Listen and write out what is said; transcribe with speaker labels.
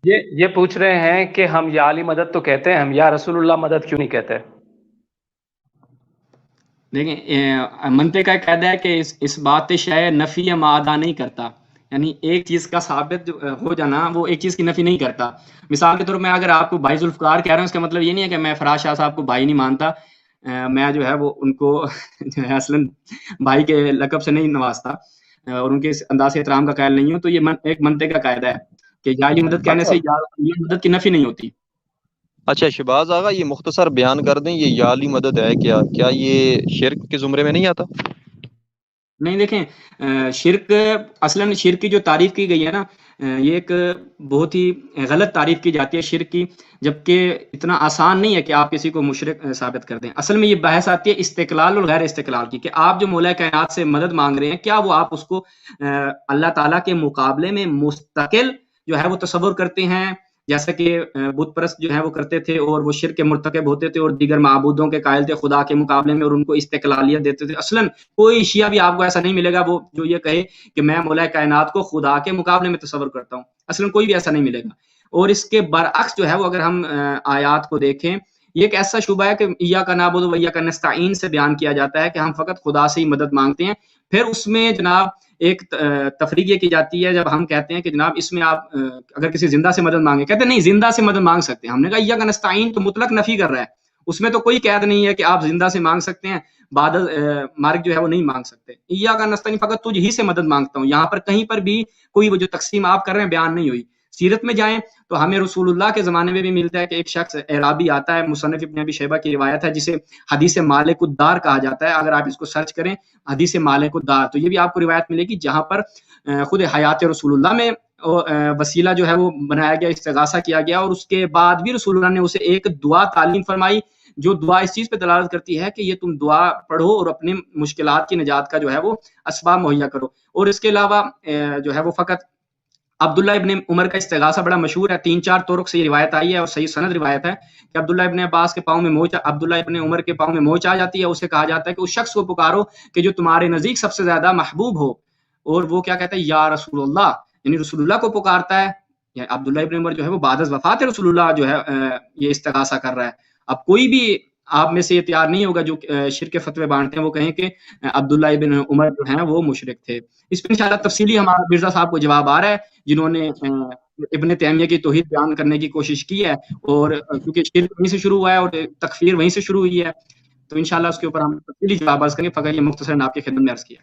Speaker 1: یہ پوچھ رہے ہیں کہ ہم یا علی مدد تو کہتے ہیں، ہم یا رسول اللہ مدد کیوں نہیں کہتے؟
Speaker 2: دیکھیں منطق کا قاعدہ ہے کہ اس بات شے نفی یا معادہ نہیں کرتا، یعنی ایک چیز کا ثابت ہو جانا وہ ایک چیز کی نفی نہیں کرتا۔ مثال کے طور میں اگر آپ کو بھائی ذوالفقار کہہ رہا ہوں، اس کا مطلب یہ نہیں ہے کہ میں فراز شاہ صاحب کو بھائی نہیں مانتا، میں جو ہے وہ ان کو جو ہے اصلاً بھائی کے لقب سے نہیں نوازتا اور ان کے انداز احترام کا قائل نہیں ہوں۔ تو یہ ایک منطق کا قاعدہ ہے کہ یا علی مدد کہنے سے یا علی مدد کی نفی نہیں ہوتی۔
Speaker 3: اچھا شہباز آغا، یہ مختصر بیان کر دیں، یہ یا علی مدد ہے کیا یہ شرک کے زمرے میں نہیں آتا؟
Speaker 2: نہیں دیکھیں، شرک اصلاً شرک کی جو تعریف کی گئی ہے نا، یہ ایک بہت ہی غلط تعریف کی جاتی ہے شرک کی، جبکہ اتنا آسان نہیں ہے کہ آپ کسی کو مشرک ثابت کر دیں۔ اصل میں یہ بحث آتی ہے استقلال اور غیر استقلال کی، کہ آپ جو مولا کائنات سے مدد مانگ رہے ہیں، کیا وہ آپ اس کو اللہ تعالیٰ کے مقابلے میں مستقل جو ہے وہ تصور کرتے ہیں، جیسا کہ بت پرست جو ہے وہ کرتے تھے اور وہ شرک کے مرتکب ہوتے تھے اور دیگر معبودوں کے قائل تھے خدا کے مقابلے میں اور ان کو استقلالیت دیتے تھے۔ اصلاً کوئی شیعہ بھی آپ کو ایسا نہیں ملے گا وہ جو یہ کہے کہ میں مولا کائنات کو خدا کے مقابلے میں تصور کرتا ہوں، اصلاً کوئی بھی ایسا نہیں ملے گا۔ اور اس کے برعکس جو ہے وہ اگر ہم آیات کو دیکھیں، یہ ایک ایسا شعبہ ہے کہ ایاک نعبد و ایاک نستعین سے بیان کیا جاتا ہے کہ ہم فقط خدا سے ہی مدد مانگتے ہیں۔ پھر اس میں جناب ایک تفریق یہ کی جاتی ہے جب ہم کہتے ہیں کہ جناب اس میں آپ اگر کسی زندہ سے مدد مانگے، کہتے ہیں نہیں زندہ سے مدد مانگ سکتے ہیں۔ ہم نے کہا ایاک نستعین تو مطلق نفی کر رہا ہے، اس میں تو کوئی قید نہیں ہے کہ آپ زندہ سے مانگ سکتے ہیں، بعد مارک جو ہے وہ نہیں مانگ سکتے۔ ایاک نستعین فقط تجھ ہی سے مدد مانگتا ہوں، یہاں پر کہیں پر بھی کوئی وہ جو تقسیم آپ کر رہے ہیں بیان نہیں ہوئی۔ سیرت میں جائیں تو ہمیں رسول اللہ کے زمانے میں بھی ملتا ہے کہ ایک شخص اعرابی آتا ہے، مصنف ابن ابی شیبہ کی روایت ہے، جسے حدیث مالک الدار کہا جاتا ہے۔ اگر آپ اس کو سرچ کریں حدیث مالک الدار تو یہ بھی آپ کو روایت ملے گی، جہاں پر خود حیات رسول اللہ میں وسیلہ جو ہے وہ بنایا گیا، استغاثہ کیا گیا، اور اس کے بعد بھی رسول اللہ نے اسے ایک دعا تعلیم فرمائی، جو دعا اس چیز پہ دلالت کرتی ہے کہ یہ تم دعا پڑھو اور اپنے مشکلات کی نجات کا جو ہے وہ اسباب مہیا کرو۔ اور اس کے علاوہ جو ہے وہ فقط عبداللہ ابن عمر کا استغاثہ بڑا مشہور ہے، 3-4 طرق سے یہ روایت آئی ہے اور صحیح سند روایت ہے کہ عبداللہ ابن عباس کے پاؤں میں موچ، عبداللہ ابن عمر کے پاؤں میں موچ آ جاتی ہے، اسے کہا جاتا ہے کہ اس شخص کو پکارو کہ جو تمہارے نزدیک سب سے زیادہ محبوب ہو، اور وہ کیا کہتا ہے یا رسول اللہ، یعنی رسول اللہ کو پکارتا ہے۔ یا عبداللہ ابن عمر جو ہے وہ بعد از وفات رسول اللہ جو ہے یہ استغاثہ کر رہا ہے۔ اب کوئی بھی آپ میں سے یہ تیار نہیں ہوگا جو شرک فتوے بانٹتے ہیں، وہ کہیں کہ عبداللہ ابن عمر جو ہیں وہ مشرک تھے۔ اس پہ انشاءاللہ تفصیلی ہمارا مرزا صاحب کو جواب آ رہا ہے، جنہوں نے ابن تیمیہ کی توحید بیان کرنے کی کوشش کی ہے، اور کیونکہ شرک وہیں سے شروع ہوا ہے اور تکفیر وہیں سے شروع ہوئی ہے، تو انشاءاللہ اس کے اوپر ہم تفصیلی جواب عرض کریں گے۔ فقط یہ مختصراً آپ کی خدمت میں عرض کیا۔